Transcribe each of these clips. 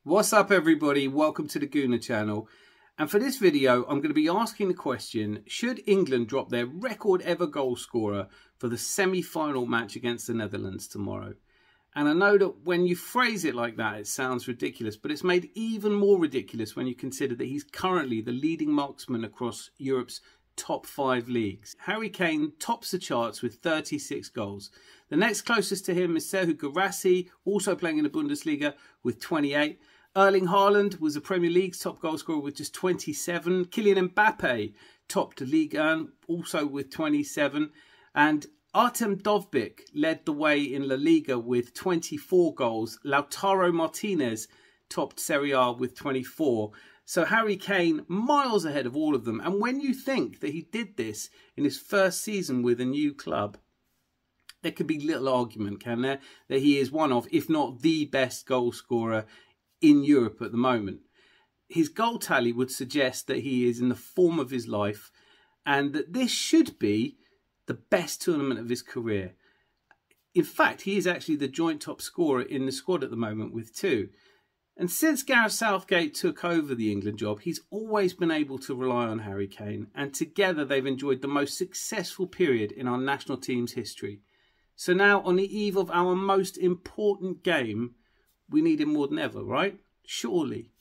What's up everybody, welcome to the Gooner channel, and for this video I'm going to be asking the question, should England drop their record ever goal scorer for the semi-final match against the Netherlands tomorrow? And I know that when you phrase it like that it sounds ridiculous, but it's made even more ridiculous when you consider that he's currently the leading marksman across Europe's top 5 leagues. Harry Kane tops the charts with 36 goals. The next closest to him is Serhou Guirassy, also playing in the Bundesliga, with 28. Erling Haaland was the Premier League's top goal scorer with just 27. Kylian Mbappe topped the Ligue 1 also with 27. And Artem Dovbyk led the way in La Liga with 24 goals. Lautaro Martinez topped Serie A with 24. So Harry Kane miles ahead of all of them. And when you think that he did this in his first season with a new club, there could be little argument, can there, that he is one of, if not the best goal scorer in Europe at the moment. His goal tally would suggest that he is in the form of his life and that this should be the best tournament of his career. In fact, he is actually the joint top scorer in the squad at the moment with 2. And since Gareth Southgate took over the England job, he's always been able to rely on Harry Kane, and together they've enjoyed the most successful period in our national team's history. So now, on the eve of our most important game, we need him more than ever, right? Surely.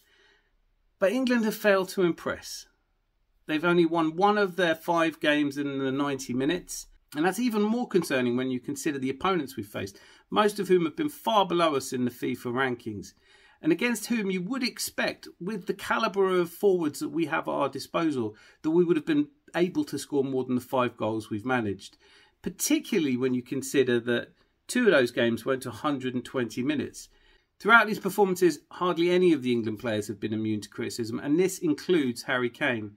But England have failed to impress. They've only won 1 of their 5 games in the 90 minutes. And that's even more concerning when you consider the opponents we've faced, most of whom have been far below us in the FIFA rankings, and against whom you would expect, with the calibre of forwards that we have at our disposal, that we would have been able to score more than the 5 goals we've managed. Particularly when you consider that 2 of those games went to 120 minutes. Throughout these performances, hardly any of the England players have been immune to criticism, and this includes Harry Kane.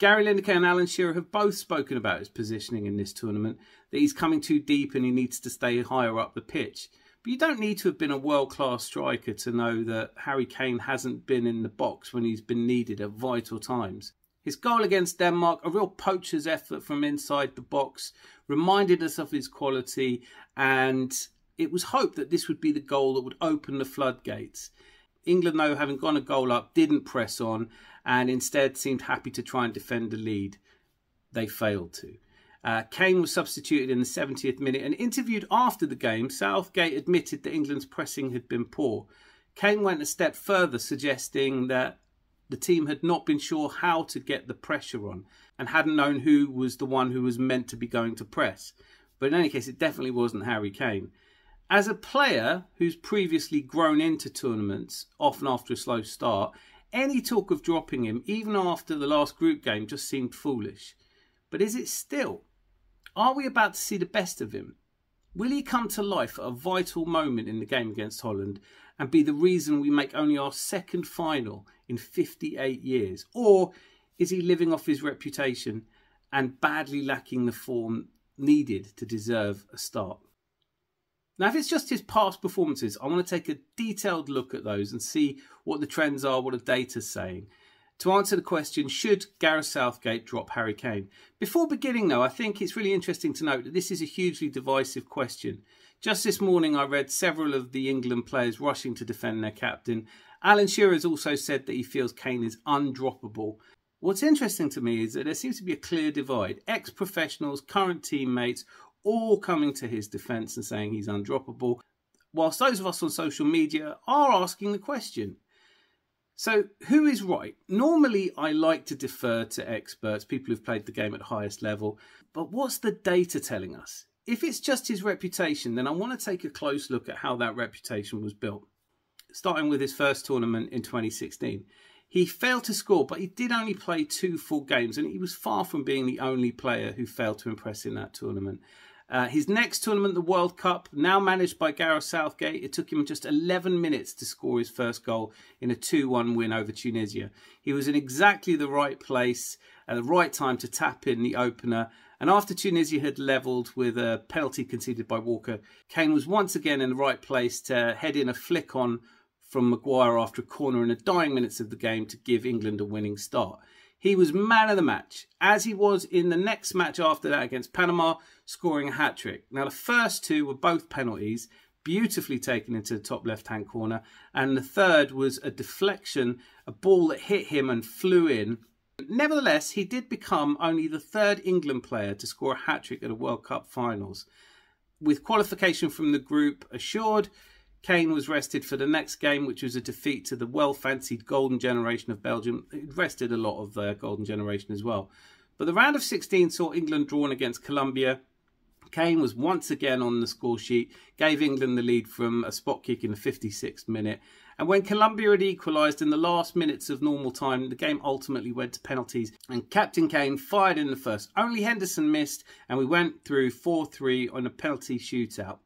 Gary Lineker and Alan Shearer have both spoken about his positioning in this tournament, that he's coming too deep and he needs to stay higher up the pitch. But you don't need to have been a world-class striker to know that Harry Kane hasn't been in the box when he's been needed at vital times. His goal against Denmark, a real poacher's effort from inside the box, reminded us of his quality, and it was hoped that this would be the goal that would open the floodgates. England, though, having gone a goal up, didn't press on and instead seemed happy to try and defend the lead. They failed to. Kane was substituted in the 70th minute, and interviewed after the game, Southgate admitted that England's pressing had been poor. Kane went a step further, suggesting that the team had not been sure how to get the pressure on and hadn't known who was the one who was meant to be going to press. But in any case, it definitely wasn't Harry Kane. As a player who's previously grown into tournaments, often after a slow start, any talk of dropping him, even after the last group game, just seemed foolish. But is it still? Are we about to see the best of him? Will he come to life at a vital moment in the game against Holland and be the reason we make only our 2nd final in 58 years? Or is he living off his reputation and badly lacking the form needed to deserve a start? Now, if it's just his past performances, I want to take a detailed look at those and see what the trends are, what the data's saying. To answer the question, should Gareth Southgate drop Harry Kane? Before beginning, though, I think it's really interesting to note that this is a hugely divisive question. Just this morning, I read several of the England players rushing to defend their captain. Alan Shearer has also said that he feels Kane is undroppable. What's interesting to me is that there seems to be a clear divide. Ex-professionals, current teammates, all coming to his defence and saying he's undroppable, whilst those of us on social media are asking the question. So who is right? Normally I like to defer to experts, people who've played the game at the highest level, but what's the data telling us? If it's just his reputation, then I want to take a close look at how that reputation was built. Starting with his first tournament in 2016. He failed to score, but he did only play 2 full games, and he was far from being the only player who failed to impress in that tournament. His next tournament, the World Cup, now managed by Gareth Southgate, it took him just 11 minutes to score his first goal in a 2-1 win over Tunisia. He was in exactly the right place at the right time to tap in the opener, and after Tunisia had levelled with a penalty conceded by Walker, Kane was once again in the right place to head in a flick on from Maguire after a corner in the dying minutes of the game to give England a winning start. He was man of the match, as he was in the next match after that against Panama, scoring a hat-trick. Now, the first 2 were both penalties, beautifully taken into the top left-hand corner. And the third was a deflection, a ball that hit him and flew in. Nevertheless, he did become only the third England player to score a hat-trick at a World Cup finals. With qualification from the group assured, Kane was rested for the next game, which was a defeat to the well-fancied golden generation of Belgium. It rested a lot of the golden generation as well. But the round of 16 saw England drawn against Colombia. Kane was once again on the score sheet, gave England the lead from a spot kick in the 56th minute. And when Colombia had equalised in the last minutes of normal time, the game ultimately went to penalties. And Captain Kane fired in the first. Only Henderson missed, and we went through 4-3 on a penalty shootout.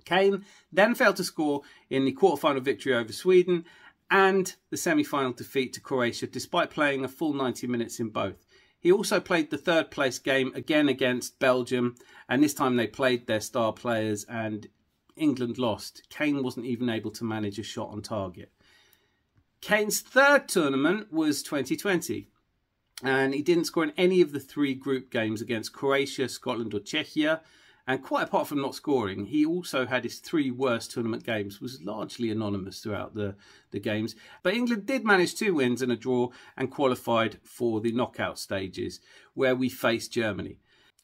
Kane then failed to score in the quarter-final victory over Sweden and the semi-final defeat to Croatia, despite playing a full 90 minutes in both. He also played the third-place game again against Belgium, and this time they played their star players and England lost. Kane wasn't even able to manage a shot on target. Kane's third tournament was 2020, and he didn't score in any of the three group games against Croatia, Scotland or Czechia. And quite apart from not scoring, he also had his three worst tournament games, was largely anonymous throughout the games. But England did manage 2 wins and a draw and qualified for the knockout stages, where we faced Germany.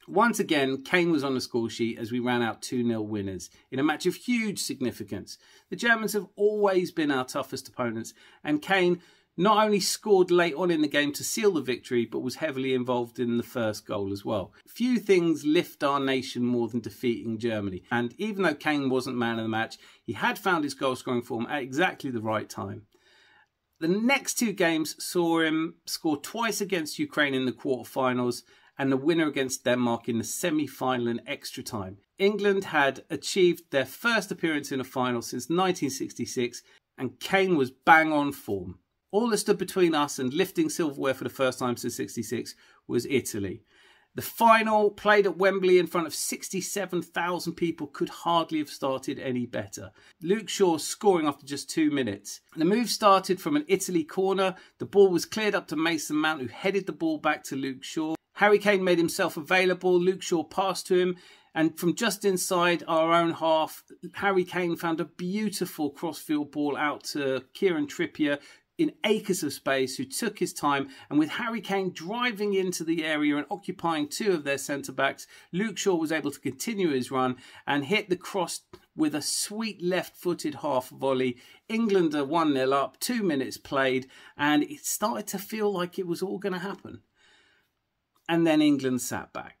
Once again, Kane was on the score sheet as we ran out 2-0 winners in a match of huge significance. The Germans have always been our toughest opponents, and Kane not only scored late on in the game to seal the victory, but was heavily involved in the first goal as well. Few things lift our nation more than defeating Germany. And even though Kane wasn't man of the match, he had found his goal-scoring form at exactly the right time. The next 2 games saw him score twice against Ukraine in the quarterfinals and the winner against Denmark in the semi-final in extra time. England had achieved their first appearance in a final since 1966, and Kane was bang on form. All that stood between us and lifting silverware for the first time since '66 was Italy. The final, played at Wembley in front of 67,000 people, could hardly have started any better. Luke Shaw scoring after just 2 minutes. The move started from an Italy corner. The ball was cleared up to Mason Mount, who headed the ball back to Luke Shaw. Harry Kane made himself available. Luke Shaw passed to him. And from just inside our own half, Harry Kane found a beautiful cross-field ball out to Kieran Trippier, in acres of space, who took his time, and with Harry Kane driving into the area and occupying 2 of their centre-backs, Luke Shaw was able to continue his run and hit the cross with a sweet left-footed half volley. England are 1-0 up, 2 minutes played, and it started to feel like it was all going to happen. And then England sat back.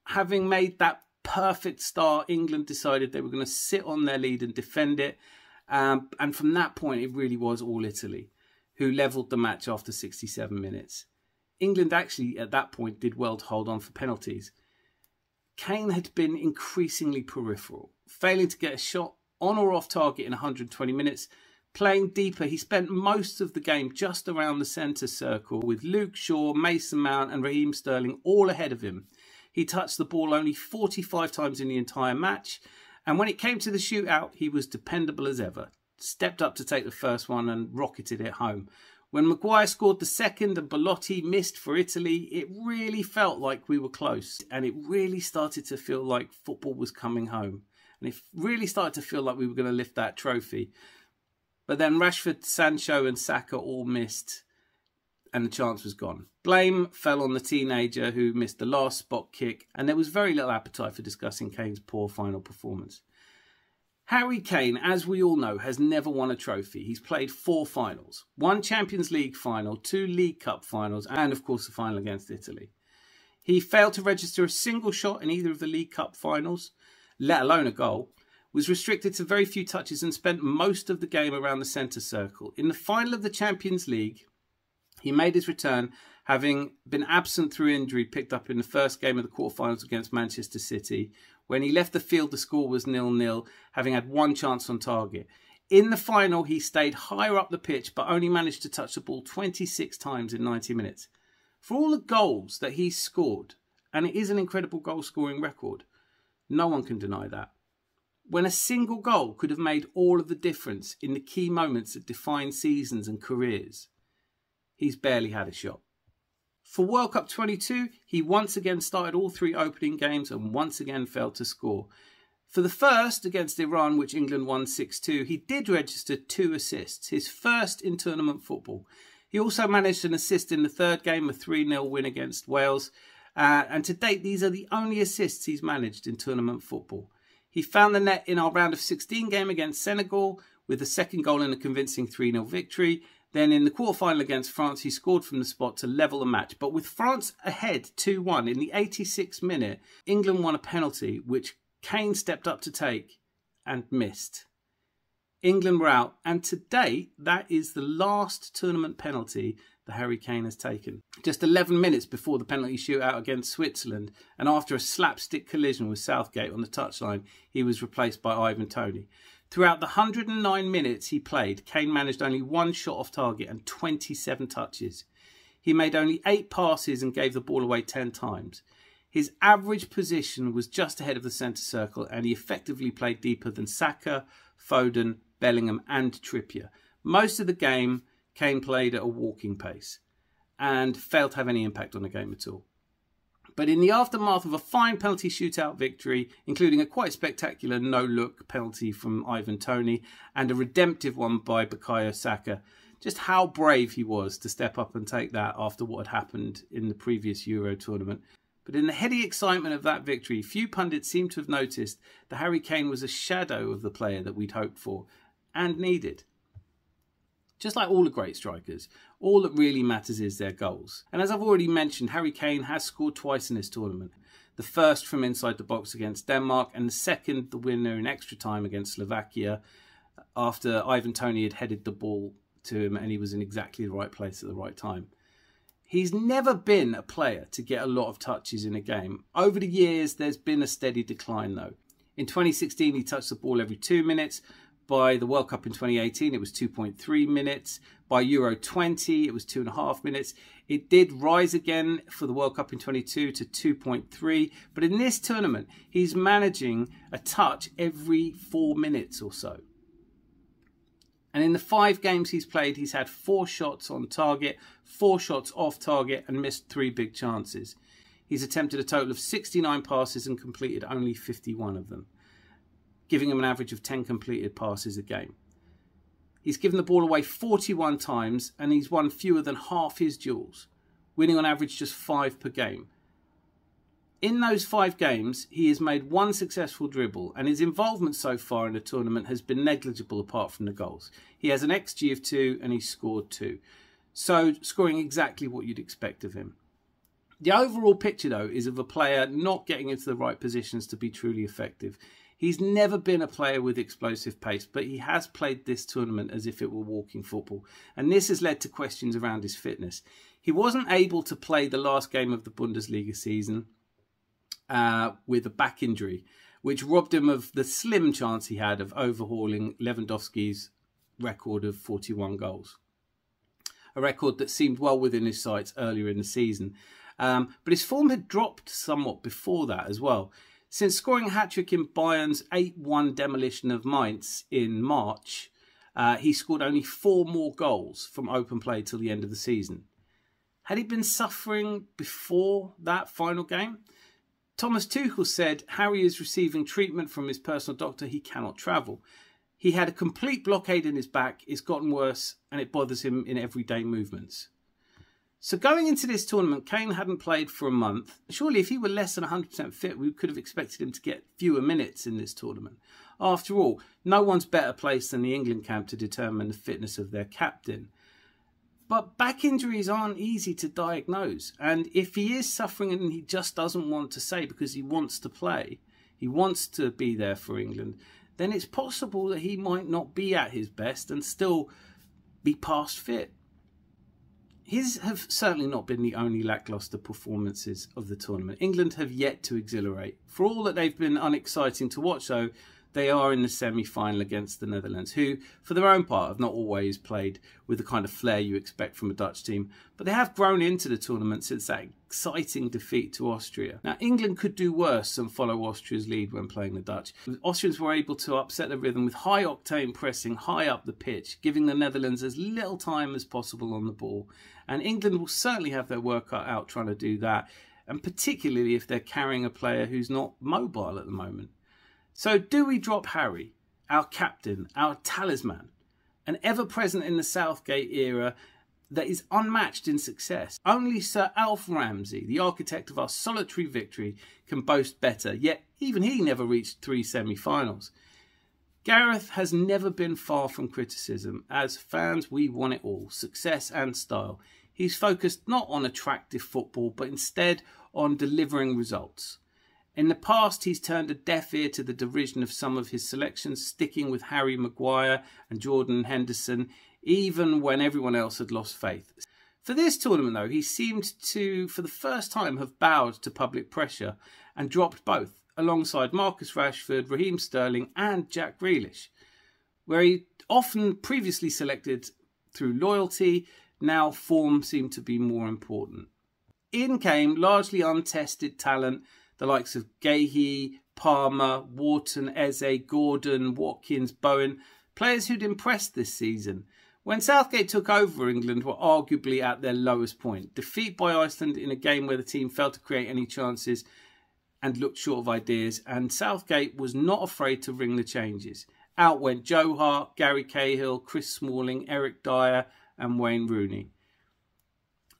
Having made that perfect start, England decided they were going to sit on their lead and defend it. And from that point, it really was all Italy, who levelled the match after 67 minutes. England actually, at that point, did well to hold on for penalties. Kane had been increasingly peripheral, failing to get a shot on or off target in 120 minutes. Playing deeper, he spent most of the game just around the centre circle, with Luke Shaw, Mason Mount and Raheem Sterling all ahead of him. He touched the ball only 45 times in the entire match. And when it came to the shootout, he was dependable as ever. Stepped up to take the first one and rocketed it home. When Maguire scored the second and Belotti missed for Italy, it really felt like we were close. And it really started to feel like football was coming home. And it really started to feel like we were going to lift that trophy. But then Rashford, Sancho and Saka all missed, and the chance was gone. Blame fell on the teenager who missed the last spot kick, and there was very little appetite for discussing Kane's poor final performance. Harry Kane, as we all know, has never won a trophy. He's played 4 finals, 1 Champions League final, 2 League Cup finals, and of course the final against Italy. He failed to register a single shot in either of the League Cup finals, let alone a goal, was restricted to very few touches and spent most of the game around the centre circle. In the final of the Champions League, he made his return, having been absent through injury picked up in the first game of the quarterfinals against Manchester City. When he left the field, the score was 0-0, having had 1 chance on target. In the final, he stayed higher up the pitch, but only managed to touch the ball 26 times in 90 minutes. For all the goals that he's scored, and it is an incredible goal-scoring record, no one can deny that. When a single goal could have made all of the difference in the key moments that define seasons and careers, he's barely had a shot. For World Cup 22, he once again started all 3 opening games and once again failed to score. For the first, against Iran, which England won 6-2, he did register 2 assists, his first in tournament football. He also managed an assist in the third game, a 3-0 win against Wales. And to date, these are the only assists he's managed in tournament football. He found the net in our round of 16 game against Senegal with the second goal in a convincing 3-0 victory. Then in the quarterfinal against France, he scored from the spot to level the match. But with France ahead 2-1 in the 86th minute, England won a penalty, which Kane stepped up to take and missed. England were out, and to date, that is the last tournament penalty that Harry Kane has taken. Just 11 minutes before the penalty shootout against Switzerland, and after a slapstick collision with Southgate on the touchline, he was replaced by Ivan Toney. Throughout the 109 minutes he played, Kane managed only 1 shot off target and 27 touches. He made only 8 passes and gave the ball away 10 times. His average position was just ahead of the centre circle, and he effectively played deeper than Saka, Foden, Bellingham and Trippier. Most of the game, Kane played at a walking pace and failed to have any impact on the game at all. But in the aftermath of a fine penalty shootout victory, including a quite spectacular no-look penalty from Ivan Toney and a redemptive one by Bukayo Saka, just how brave he was to step up and take that after what had happened in the previous Euro tournament. But in the heady excitement of that victory, few pundits seem to have noticed that Harry Kane was a shadow of the player that we'd hoped for and needed. Just like all the great strikers, all that really matters is their goals. And as I've already mentioned, Harry Kane has scored twice in this tournament. The first from inside the box against Denmark, and the second, the winner in extra time against Slovakia, after Ivan Toney had headed the ball to him and he was in exactly the right place at the right time. He's never been a player to get a lot of touches in a game. Over the years, there's been a steady decline though. In 2016, he touched the ball every 2 minutes. By the World Cup in 2018, it was 2.3 minutes. By Euro 20, it was 2.5 minutes. It did rise again for the World Cup in 22 to 2.3. But in this tournament, he's managing a touch every 4 minutes or so. And in the 5 games he's played, he's had 4 shots on target, 4 shots off target, and missed 3 big chances. He's attempted a total of 69 passes and completed only 51 of them, giving him an average of 10 completed passes a game. He's given the ball away 41 times and he's won fewer than half his duels, winning on average just 5 per game. In those 5 games, he has made 1 successful dribble, and his involvement so far in the tournament has been negligible apart from the goals. He has an XG of 2 and he's scored 2. So scoring exactly what you'd expect of him. The overall picture though is of a player not getting into the right positions to be truly effective. He's never been a player with explosive pace, but he has played this tournament as if it were walking football. And this has led to questions around his fitness. He wasn't able to play the last game of the Bundesliga season with a back injury, which robbed him of the slim chance he had of overhauling Lewandowski's record of 41 goals. A record that seemed well within his sights earlier in the season. But his form had dropped somewhat before that as well. Since scoring a hat-trick in Bayern's 8-1 demolition of Mainz in March, he scored only 4 more goals from open play till the end of the season. Had he been suffering before that final game? Thomas Tuchel said Harry is receiving treatment from his personal doctor. He cannot travel. He had a complete blockade in his back. It's gotten worse and it bothers him in everyday movements. So going into this tournament, Kane hadn't played for a month. Surely if he were less than 100% fit, we could have expected him to get fewer minutes in this tournament. After all, no one's better placed than the England camp to determine the fitness of their captain. But back injuries aren't easy to diagnose. And if he is suffering and he just doesn't want to say because he wants to play, he wants to be there for England, then it's possible that he might not be at his best and still be past fit. His have certainly not been the only lacklustre performances of the tournament. England have yet to exhilarate. For all that they've been unexciting to watch, though, they are in the semi-final against the Netherlands, who, for their own part, have not always played with the kind of flair you expect from a Dutch team. But they have grown into the tournament since that exciting defeat to Austria. Now, England could do worse than follow Austria's lead when playing the Dutch. The Austrians were able to upset the rhythm with high-octane pressing high up the pitch, giving the Netherlands as little time as possible on the ball. And England will certainly have their work cut out trying to do that, and particularly if they're carrying a player who's not mobile at the moment. So do we drop Harry, our captain, our talisman, an ever-present in the Southgate era that is unmatched in success? Only Sir Alf Ramsey, the architect of our solitary victory, can boast better, yet even he never reached 3 semi-finals. Gareth has never been far from criticism. As fans, we want it all, success and style. He's focused not on attractive football, but instead on delivering results. In the past, he's turned a deaf ear to the derision of some of his selections, sticking with Harry Maguire and Jordan Henderson, even when everyone else had lost faith. For this tournament, though, he seemed to, for the first time, have bowed to public pressure and dropped both, alongside Marcus Rashford, Raheem Sterling and Jack Grealish. Where he often previously selected through loyalty, now form seemed to be more important. In came largely untested talent, the likes of Gahey, Palmer, Wharton, Eze, Gordon, Watkins, Bowen, players who'd impressed this season. When Southgate took over, England were arguably at their lowest point. Defeat by Iceland in a game where the team failed to create any chances and looked short of ideas, and Southgate was not afraid to ring the changes. Out went Joe Hart, Gary Cahill, Chris Smalling, Eric Dyer and Wayne Rooney.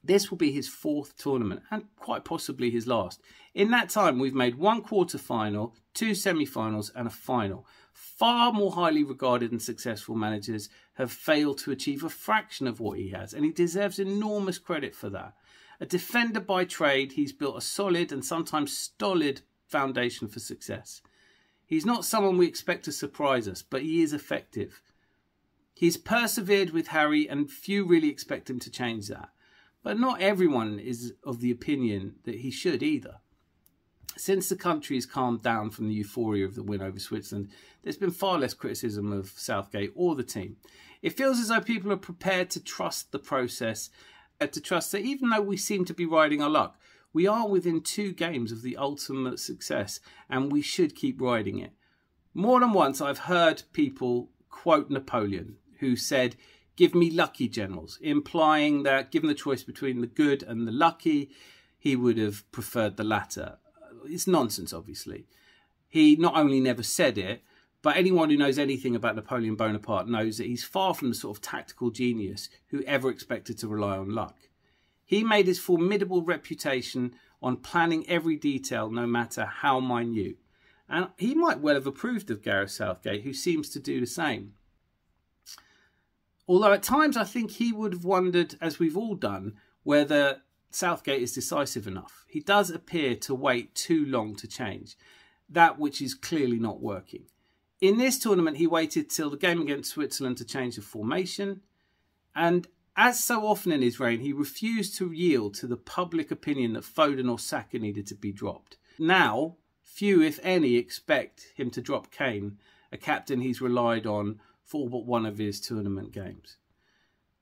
This will be his 4th tournament and quite possibly his last. In that time, we've made 1 quarter-final, 2 semi-finals and a final. Far more highly regarded and successful managers have failed to achieve a fraction of what he has, and he deserves enormous credit for that. A defender by trade, he's built a solid and sometimes stolid foundation for success. He's not someone we expect to surprise us, but he is effective. He's persevered with Harry, and few really expect him to change that. But not everyone is of the opinion that he should either. Since the country has calmed down from the euphoria of the win over Switzerland, there's been far less criticism of Southgate or the team. It feels as though people are prepared to trust the process, to trust that even though we seem to be riding our luck, we are within 2 games of the ultimate success, and we should keep riding it. More than once I've heard people quote Napoleon, who said, "Give me lucky generals," implying that given the choice between the good and the lucky, he would have preferred the latter. It's nonsense, obviously. He not only never said it, but anyone who knows anything about Napoleon Bonaparte knows that he's far from the sort of tactical genius who ever expected to rely on luck. He made his formidable reputation on planning every detail, no matter how minute. And he might well have approved of Gareth Southgate, who seems to do the same. Although at times I think he would have wondered, as we've all done, whether Southgate is decisive enough. He does appear to wait too long to change, that which is clearly not working. In this tournament, he waited till the game against Switzerland to change the formation, and as so often in his reign, he refused to yield to the public opinion that Foden or Saka needed to be dropped. Now, few, if any, expect him to drop Kane, a captain he's relied on for but one of his tournament games.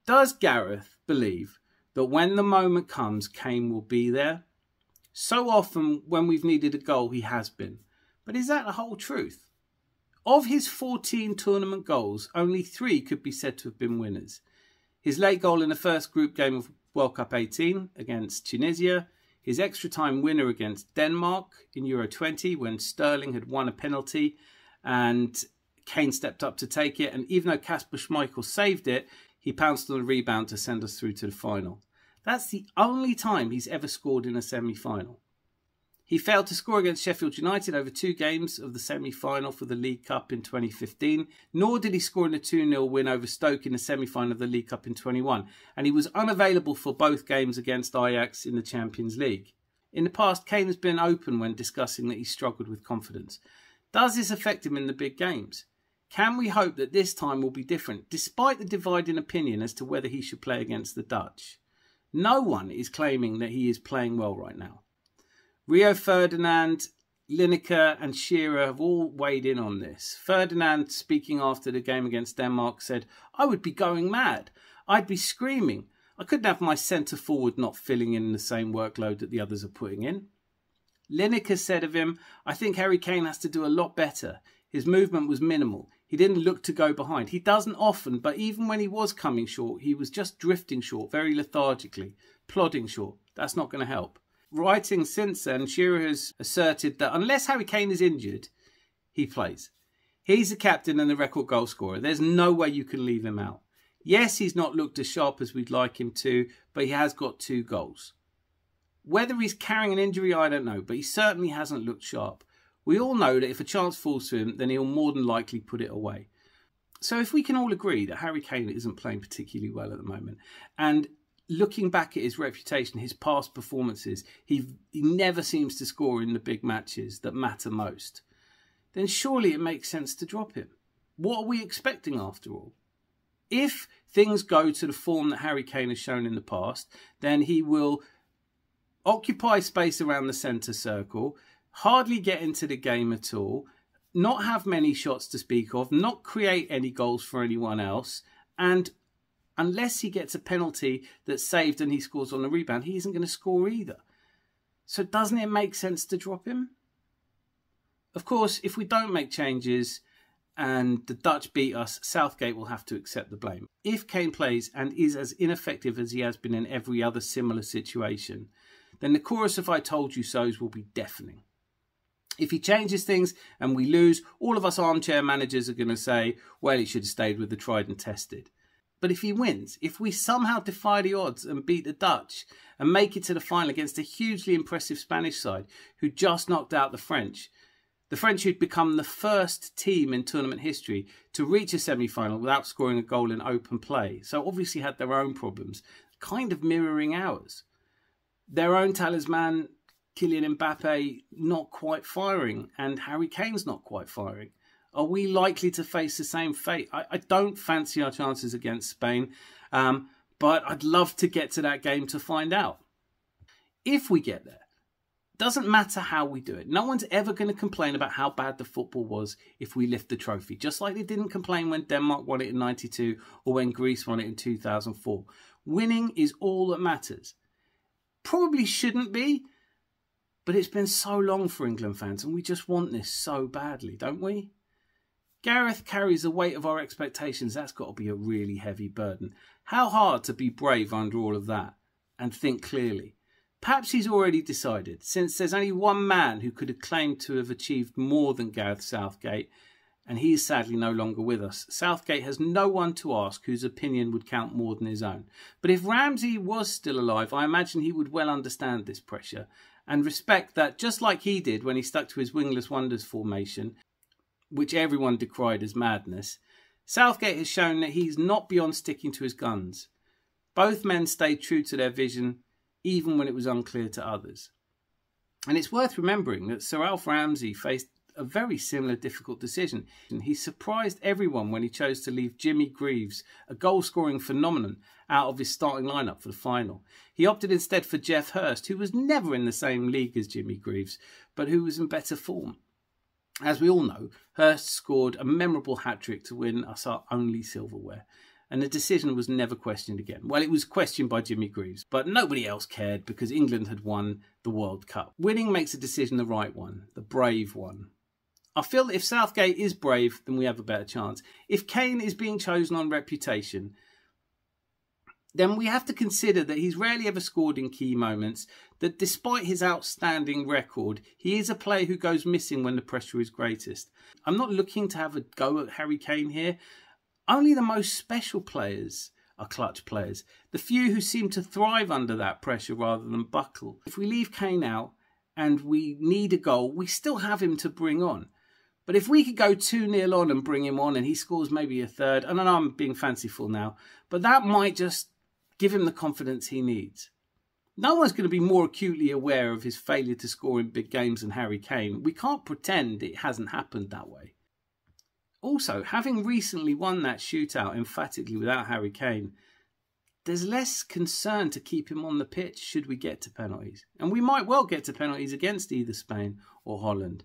Does Gareth believe that when the moment comes, Kane will be there? So often when we've needed a goal, he has been. But is that the whole truth? Of his 14 tournament goals, only 3 could be said to have been winners. His late goal in the first group game of World Cup 18 against Tunisia, his extra time winner against Denmark in Euro 20 when Sterling had won a penalty and Kane stepped up to take it, and even though Kasper Schmeichel saved it, he pounced on a rebound to send us through to the final. That's the only time he's ever scored in a semi-final. He failed to score against Sheffield United over 2 games of the semi-final for the League Cup in 2015, nor did he score in a 2-0 win over Stoke in the semi-final of the League Cup in 21, and he was unavailable for both games against Ajax in the Champions League. In the past, Kane has been open when discussing that he struggled with confidence. Does this affect him in the big games? Can we hope that this time will be different, despite the dividing opinion as to whether he should play against the Dutch? No one is claiming that he is playing well right now. Rio Ferdinand, Lineker and Shearer have all weighed in on this. Ferdinand, speaking after the game against Denmark, said, "I would be going mad. I'd be screaming. I couldn't have my centre forward not filling in the same workload that the others are putting in." Lineker said of him, "I think Harry Kane has to do a lot better. His movement was minimal. He didn't look to go behind. He doesn't often, but even when he was coming short, he was just drifting short, very lethargically, plodding short. That's not going to help." Writing since then, Shearer has asserted that unless Harry Kane is injured, he plays. He's the captain and the record goal scorer. There's no way you can leave him out. Yes, he's not looked as sharp as we'd like him to, but he has got 2 goals. Whether he's carrying an injury, I don't know, but he certainly hasn't looked sharp. We all know that if a chance falls to him, then he'll more than likely put it away. So if we can all agree that Harry Kane isn't playing particularly well at the moment, and looking back at his reputation, his past performances, he never seems to score in the big matches that matter most, then surely it makes sense to drop him. What are we expecting after all? If things go to the form that Harry Kane has shown in the past, then he will occupy space around the centre circle, hardly get into the game at all, not have many shots to speak of, not create any goals for anyone else, and unless he gets a penalty that's saved and he scores on the rebound, he isn't going to score either. So doesn't it make sense to drop him? Of course, if we don't make changes and the Dutch beat us, Southgate will have to accept the blame. If Kane plays and is as ineffective as he has been in every other similar situation, then the chorus of "I told you so's" will be deafening. If he changes things and we lose, all of us armchair managers are going to say, well, he should have stayed with the tried and tested. But if he wins, if we somehow defy the odds and beat the Dutch and make it to the final against a hugely impressive Spanish side who just knocked out the French who'd become the first team in tournament history to reach a semi-final without scoring a goal in open play, so obviously had their own problems, kind of mirroring ours. Their own talisman, Kylian Mbappe, not quite firing, and Harry Kane's not quite firing. Are we likely to face the same fate? I don't fancy our chances against Spain, but I'd love to get to that game to find out. If we get there, doesn't matter how we do it. No one's ever going to complain about how bad the football was if we lift the trophy, just like they didn't complain when Denmark won it in '92 or when Greece won it in 2004. Winning is all that matters. Probably shouldn't be, but it's been so long for England fans and we just want this so badly, don't we? Gareth carries the weight of our expectations. That's got to be a really heavy burden. How hard to be brave under all of that and think clearly. Perhaps he's already decided, since there's only one man who could have claimed to have achieved more than Gareth Southgate, and he is sadly no longer with us. Southgate has no one to ask whose opinion would count more than his own. But if Ramsey was still alive, I imagine he would well understand this pressure and respect that, just like he did when he stuck to his wingless wonders formation, which everyone decried as madness, Southgate has shown that he's not beyond sticking to his guns. Both men stayed true to their vision, even when it was unclear to others. And it's worth remembering that Sir Alf Ramsey faced a very similar difficult decision. He surprised everyone when he chose to leave Jimmy Greaves, a goal-scoring phenomenon, out of his starting lineup for the final. He opted instead for Geoff Hurst, who was never in the same league as Jimmy Greaves, but who was in better form. As we all know, Hurst scored a memorable hat-trick to win us our only silverware, and the decision was never questioned again. Well, it was questioned by Jimmy Greaves, but nobody else cared because England had won the World Cup. Winning makes a decision the right one, the brave one. I feel that if Southgate is brave, then we have a better chance. If Kane is being chosen on reputation, then we have to consider that he's rarely ever scored in key moments, that despite his outstanding record, he is a player who goes missing when the pressure is greatest. I'm not looking to have a go at Harry Kane here. Only the most special players are clutch players, the few who seem to thrive under that pressure rather than buckle. If we leave Kane out and we need a goal, we still have him to bring on. But if we could go 2-0 on and bring him on and he scores maybe a third, and I know I'm being fanciful now, but that might just give him the confidence he needs. No one's going to be more acutely aware of his failure to score in big games than Harry Kane. We can't pretend it hasn't happened that way. Also, having recently won that shootout emphatically without Harry Kane, there's less concern to keep him on the pitch should we get to penalties. And we might well get to penalties against either Spain or Holland.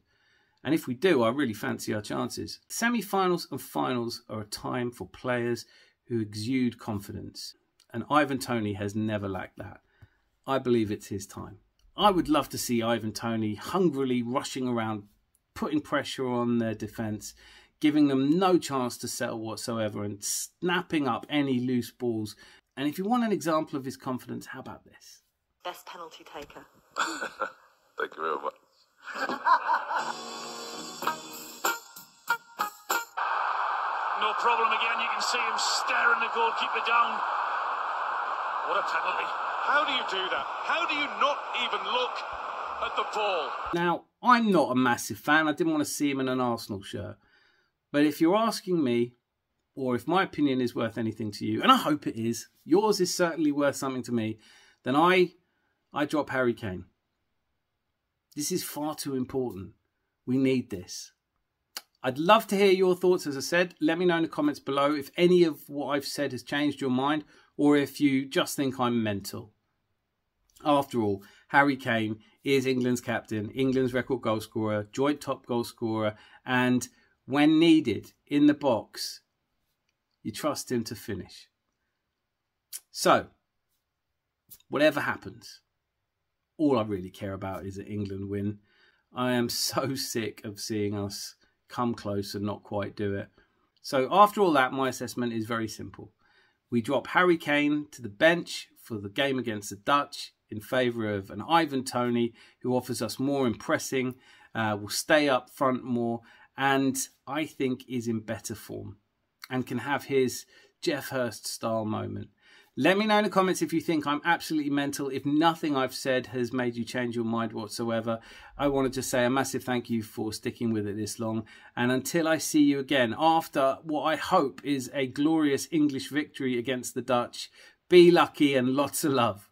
And if we do, I really fancy our chances. Semi-finals and finals are a time for players who exude confidence. And Ivan Toney has never lacked that. I believe it's his time. I would love to see Ivan Toney hungrily rushing around, putting pressure on their defence, giving them no chance to settle whatsoever and snapping up any loose balls. And if you want an example of his confidence, how about this? Best penalty taker. Thank you very much. No problem again. You can see him staring the goalkeeper down. What a penalty. How do you do that? How do you not even look at the ball? Now, I'm not a massive fan. I didn't want to see him in an Arsenal shirt. But if you're asking me, or if my opinion is worth anything to you, and I hope it is, yours is certainly worth something to me, then I drop Harry Kane. This is far too important. We need this. I'd love to hear your thoughts, as I said. Let me know in the comments below if any of what I've said has changed your mind, or if you just think I'm mental. After all, Harry Kane is England's captain, England's record goal scorer, joint top goal scorer, and when needed in the box, you trust him to finish. So, whatever happens, all I really care about is that England win. I am so sick of seeing us come close and not quite do it. So after all that, my assessment is very simple. We drop Harry Kane to the bench for the game against the Dutch in favour of an Ivan Toney, who offers us more impressing, will stay up front more, and I think is in better form and can have his Jeff Hurst style moment. Let me know in the comments if you think I'm absolutely mental. If nothing I've said has made you change your mind whatsoever, I wanted to say a massive thank you for sticking with it this long. And until I see you again, after what I hope is a glorious English victory against the Dutch, be lucky and lots of love.